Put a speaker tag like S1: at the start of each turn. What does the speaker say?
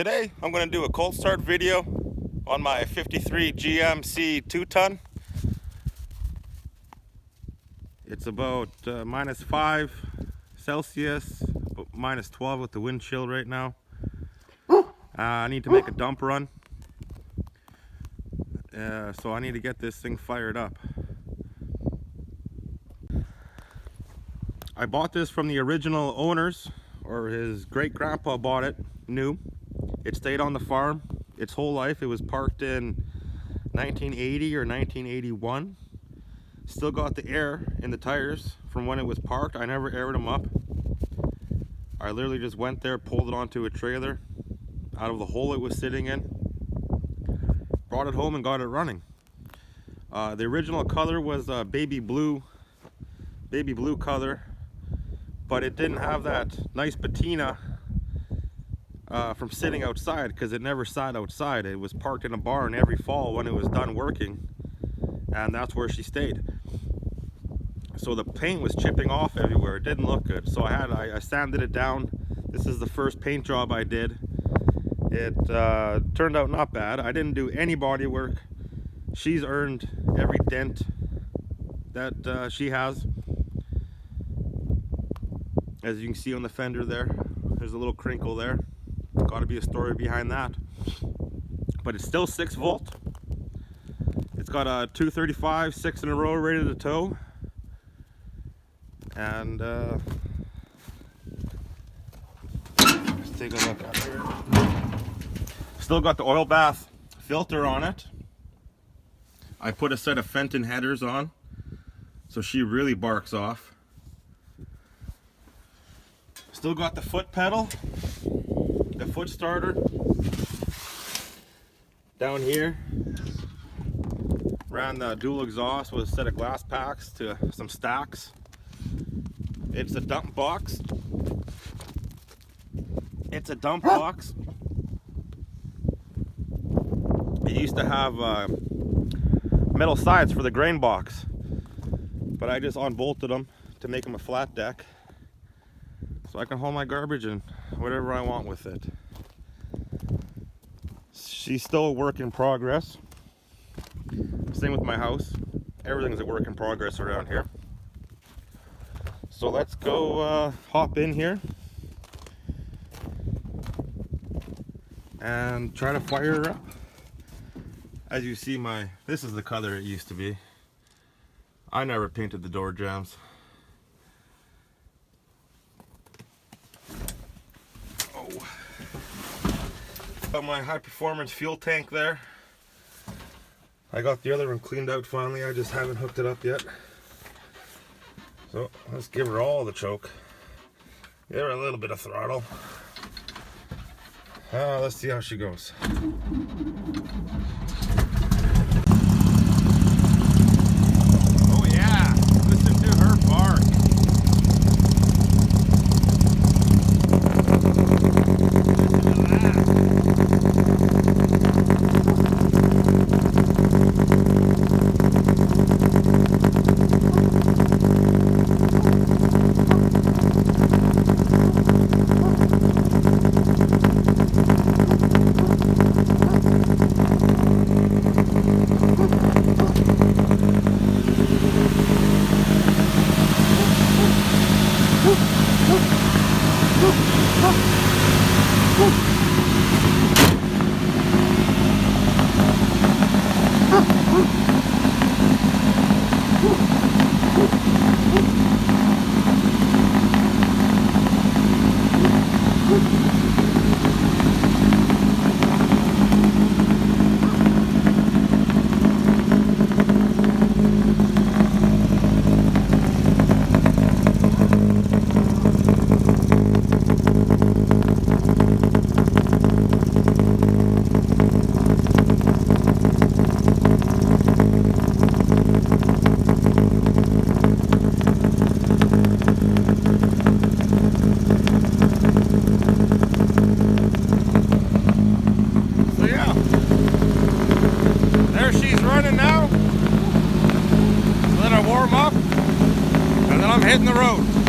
S1: Today I'm going to do a cold start video on my 53 GMC 2-ton. It's about -5 Celsius, about -12 with the wind chill right now. I need to make a dump run, so I need to get this thing fired up. I bought this from the original owners, or his great grandpa bought it new. It stayed on the farm its whole life. It was parked in 1980 or 1981. Still got the air in the tires from when it was parked. I never aired them up. I literally just went there, pulled it onto a trailer out of the hole it was sitting in, brought it home and got it running. The original color was baby blue color, but it didn't have that nice patina from sitting outside, because it never sat outside. It was parked in a barn every fall when it was done working, and that's where she stayed. So the paint was chipping off everywhere. It didn't look good, so I sanded it down. This is the first paint job I did. It turned out not bad. I didn't do any body work. She's earned every dent that she has. As you can see on the fender there's a little crinkle there. Got to be a story behind that. But it's still 6 volt. It's got a 235, 6 in a row ready to tow. And let's take a look at it. Still got the oil bath filter on it. I put a set of Fenton headers on, so she really barks off. Still got the foot pedal, the foot starter down here. Ran the dual exhaust with a set of glass packs to some stacks. It's a dump box. It used to have metal sides for the grain box, but I just unbolted them to make them a flat deck, so I can haul my garbage and whatever I want with it. She's still a work in progress. Same with my house. Everything's a work in progress around here. So let's go hop in here and try to fire her up. As you see, this is the color it used to be. I never painted the door jambs. Oh. Got my high performance fuel tank there. I got the other one cleaned out finally. I just haven't hooked it up yet. So let's give her all the choke. Give her a little bit of throttle. Let's see how she goes. Oh yeah, listen to her bark. hitting the road.